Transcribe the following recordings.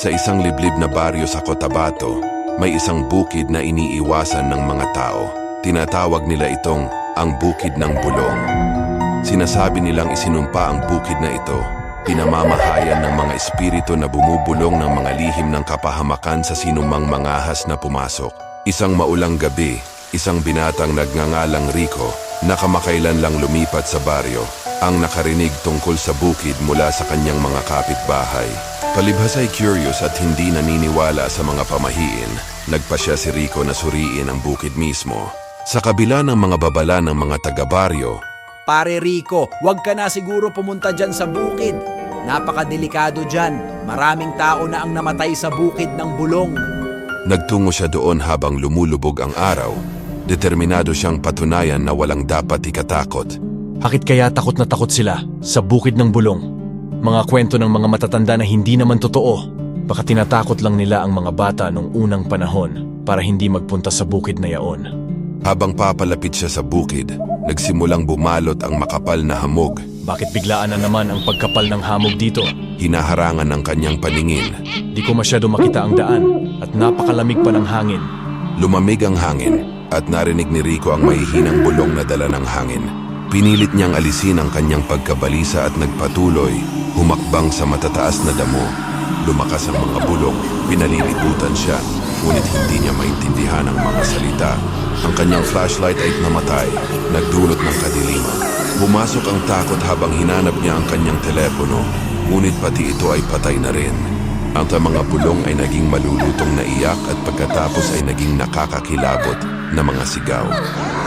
Sa isang liblib na baryo sa Cotabato, may isang bukid na iniiwasan ng mga tao. Tinatawag nila itong ang Bukid ng Bulong. Sinasabi nilang isinumpa ang bukid na ito, pinamamahayan ng mga espiritu na bumubulong ng mga lihim ng kapahamakan sa sinumang mangahas na pumasok. Isang maulang gabi, isang binatang nagngangalang Rico na kamakailan lang lumipat sa baryo ang nakarinig tungkol sa bukid mula sa kanyang mga kapitbahay. Palibhas ay curious at hindi naniniwala sa mga pamahiin, nagpasya si Rico na suriin ang bukid mismo. Sa kabila ng mga babala ng mga taga-baryo, Pare Rico, huwag ka na siguro pumunta dyan sa bukid. Napakadelikado dyan. Maraming tao na ang namatay sa bukid ng Bulong. nagtungo siya doon habang lumulubog ang araw. Determinado siyang patunayan na walang dapat ikatakot. Bakit kaya takot na takot sila sa bukid ng Bulong? Mga kwento ng mga matatanda na hindi naman totoo. Baka tinatakot lang nila ang mga bata nung unang panahon para hindi magpunta sa bukid na yaon. Habang papalapit siya sa bukid, nagsimulang bumalot ang makapal na hamog. Bakit biglaan na naman ang pagkapal ng hamog dito? Hinaharangan ng kanyang paningin. Di ko masyado makita ang daan at napakalamig pa ng hangin. Lumamig ang hangin at narinig ni Rico ang mahihinang bulong na dala ng hangin. Pinilit niyang alisin ang kanyang pagkabalisa at nagpatuloy, humakbang sa matataas na damo. Lumakas ang mga bulong, pinalilibutan siya, ngunit hindi niya maintindihan ang mga salita. Ang kanyang flashlight ay namatay, nagdulot ng kadiliman. Pumasok ang takot habang hinanap niya ang kanyang telepono, ngunit pati ito ay patay na rin. Ang mga bulong ay naging malulutong na iyak at pagkatapos ay naging nakakakilabot na mga sigaw.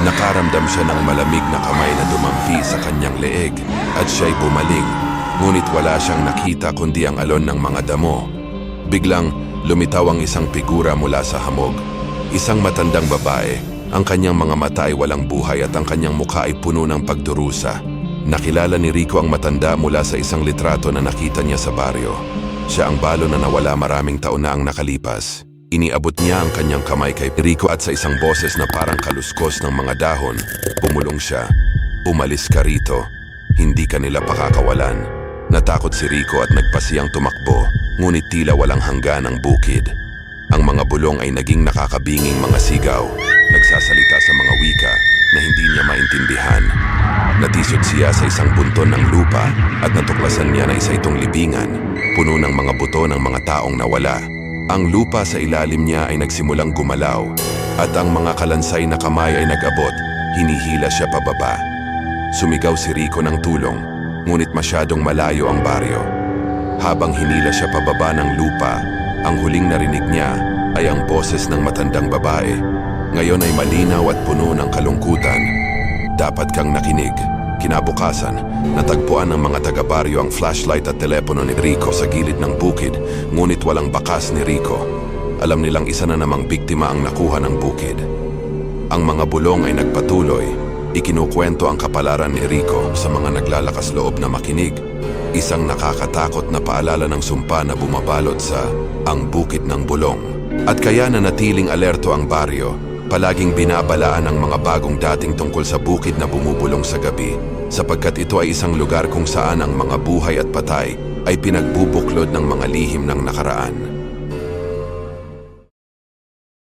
Nakaramdam siya ng malamig na kamay na dumampi sa kanyang leeg at siya'y bumaling, ngunit wala siyang nakita kundi ang alon ng mga damo. Biglang lumitaw ang isang figura mula sa hamog. Isang matandang babae, ang kanyang mga mata ay walang buhay at ang kanyang mukha ay puno ng pagdurusa. Nakilala ni Rico ang matanda mula sa isang litrato na nakita niya sa baryo. Siya ang balo na nawala maraming taon na ang nakalipas. Iniabot niya ang kanyang kamay kay Rico at sa isang boses na parang kaluskos ng mga dahon, pumulong siya. Umalis ka rito, hindi ka nila pakakawalan. Natakot si Rico at nagpasiyang tumakbo, ngunit tila walang hanggan ang bukid. Ang mga bulong ay naging nakakabinging mga sigaw, nagsasalita sa mga wika na hindi niya maintindihan. Natisod siya sa isang bunton ng lupa at natuklasan niya na isa itong libingan, puno ng mga buto ng mga taong nawala. Ang lupa sa ilalim niya ay nagsimulang gumalaw at ang mga kalansay na kamay ay nag-abot, hinihila siya pababa. Sumigaw si Rico ng tulong, ngunit masyadong malayo ang baryo. Habang hinila siya pababa ng lupa, ang huling narinig niya ay ang boses ng matandang babae. Ngayon ay malinaw at puno ng kalungkutan. Dapat kang nakinig. Kinabukasan, natagpuan ng mga taga-baryo ang flashlight at telepono ni Rico sa gilid ng bukid, ngunit walang bakas ni Rico. Alam nilang isa na namang biktima ang nakuha ng bukid. Ang mga bulong ay nagpatuloy. Ikinukwento ang kapalaran ni Rico sa mga naglalakas loob na makinig. Isang nakakatakot na paalala ng sumpa na bumabalot sa ang Bukid ng Bulong. At kaya nanatiling alerto ang baryo. Palaging binabalaan ang mga bagong dating tungkol sa bukid na bumubulong sa gabi, sapagkat ito ay isang lugar kung saan ang mga buhay at patay ay pinagbubuklod ng mga lihim ng nakaraan.